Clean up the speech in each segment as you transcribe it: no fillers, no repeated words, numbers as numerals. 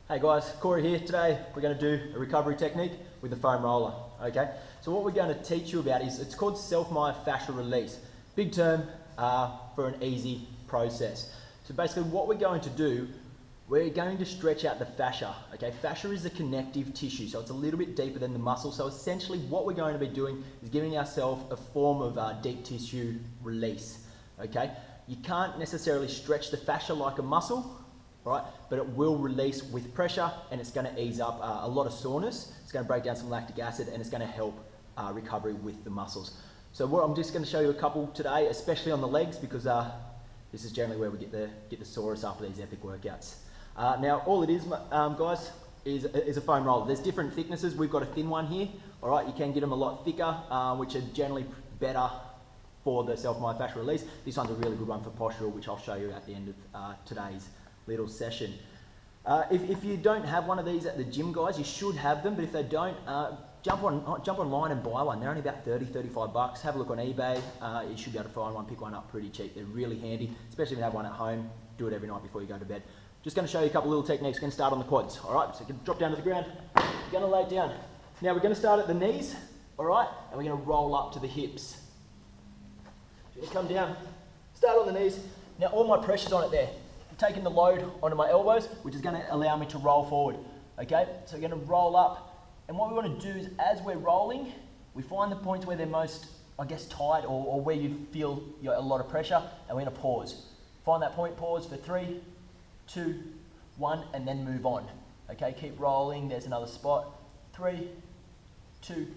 Hey guys, Corey here. Today we're going to do a recovery technique with the foam roller, okay? So what we're going to teach you about is, it's called self-myofascial release. Big term for an easy process. So basically what we're going to do, we're going to stretch out the fascia, okay? Fascia is a connective tissue, so it's a little bit deeper than the muscle. So essentially what we're going to be doing is giving ourselves a form of deep tissue release, okay? You can't necessarily stretch the fascia like a muscle, right? But it will release with pressure, and it's going to ease up a lot of soreness. It's going to break down some lactic acid, and it's going to help recovery with the muscles. So I'm just going to show you a couple today, especially on the legs, because this is generally where we get the sorest after these epic workouts. Now, all it is, guys, is a foam roller. There's different thicknesses. We've got a thin one here. All right, you can get them a lot thicker, which are generally better for the self-myofascial release. This one's a really good one for postural, which I'll show you at the end of today's little session. If you don't have one of these at the gym, guys, you should have them, but if they don't, jump online and buy one. They're only about 30-35 bucks. Have a look on eBay. You should be able to find one, pick one up pretty cheap. They're really handy, especially if you have one at home. Do it every night before you go to bed. Just going to show you a couple little techniques. We're going to start on the quads, all right? So you can drop down to the ground. You're going to lay down. Now we're going to start at the knees, all right? And we're going to roll up to the hips. So you come down, start on the knees. Now all my pressure's on it there. Taking the load onto my elbows, which is going to allow me to roll forward. Okay, so we're going to roll up, and what we want to do is, as we're rolling, we find the points where they're most, I guess, tight, or where you feel a lot of pressure, and we're going to pause. Find that point, pause for 3, 2, 1, and then move on. Okay, keep rolling. There's another spot. 3, 2,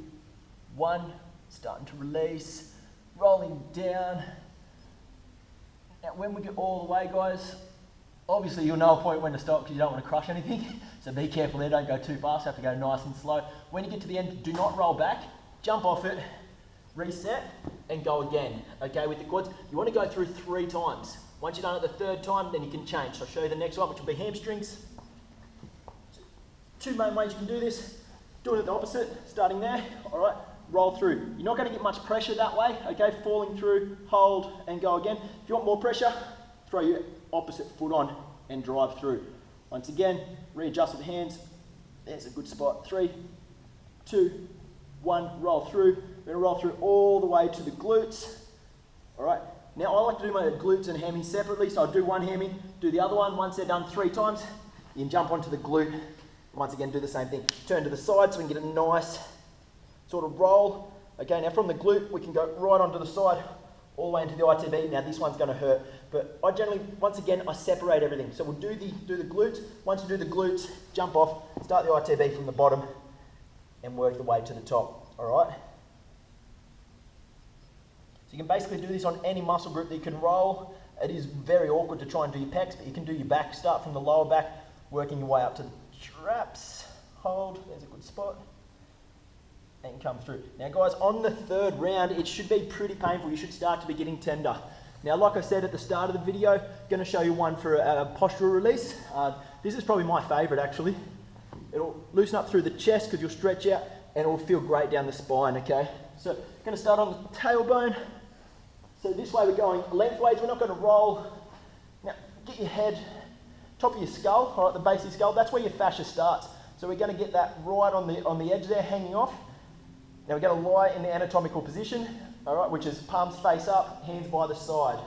1. Starting to release. Rolling down. Now, when we get all the way, guys, obviously you'll know a point when to stop because you don't want to crush anything. So be careful there, don't go too fast, you have to go nice and slow. When you get to the end, do not roll back, jump off it, reset, and go again. Okay, with the quads, you want to go through 3 times. Once you're done at the 3rd time, then you can change. So I'll show you the next one, which will be hamstrings. 2 main ways you can do this. Doing it the opposite, starting there, all right, roll through. You're not going to get much pressure that way, okay, falling through, hold, and go again. If you want more pressure, throw your opposite foot on and drive through. Once again, readjust with the hands. There's a good spot. 3, 2, 1, roll through. We're going to roll through all the way to the glutes. All right. Now I like to do my glutes and hammies separately, so I'll do one hammy, do the other one. Once they're done 3 times, you can jump onto the glute. Once again, do the same thing. Turn to the side so we can get a nice sort of roll. Okay, now from the glute, we can go right onto the side, all the way into the ITB. Now this one's going to hurt, but I generally, once again, I separate everything. So we'll do the glutes. Once you do the glutes, jump off, start the ITB from the bottom, and work the way to the top. All right. So you can basically do this on any muscle group that you can roll. It is very awkward to try and do your pecs, but you can do your back. Start from the lower back, working your way up to the traps. Hold. There's a good spot. And come through. Now guys, on the 3rd round, it should be pretty painful. You should start to be getting tender. Now, like I said at the start of the video, I'm going to show you one for a postural release. This is probably my favourite actually. It'll loosen up through the chest because you'll stretch out, and it will feel great down the spine, okay? So, going to start on the tailbone. So this way we're going lengthways, we're not going to roll. Now, get your head, top of your skull, all right, the base of your skull, that's where your fascia starts. So we're going to get that right on the edge there, hanging off. Now we're going to lie in the anatomical position, all right, which is palms face up, hands by the side.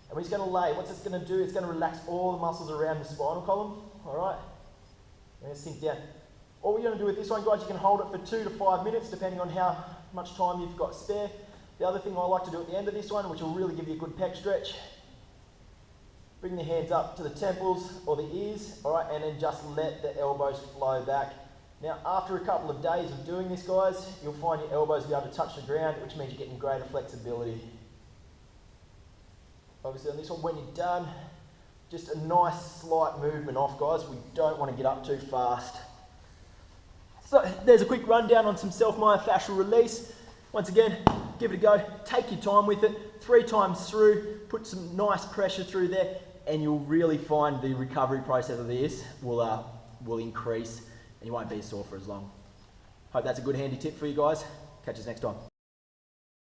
And we're just going to lay. What's this going to do? It's going to relax all the muscles around the spinal column, all right? We're going to sink down. All we're going to do with this one, guys, you can hold it for 2 to 5 minutes, depending on how much time you've got spare. The other thing I like to do at the end of this one, which will really give you a good pec stretch, bring the hands up to the temples or the ears, all right, and then just let the elbows flow back. Now, after a couple of days of doing this, guys, you'll find your elbows will be able to touch the ground, which means you're getting greater flexibility. Obviously, on this one, when you're done, just a nice slight movement off, guys. We don't want to get up too fast. So, there's a quick rundown on some self-myofascial release. Once again, give it a go. Take your time with it. 3 times through. Put some nice pressure through there, and you'll really find the recovery process of this will increase, and you won't be sore for as long. Hope that's a good handy tip for you guys. Catch us next time.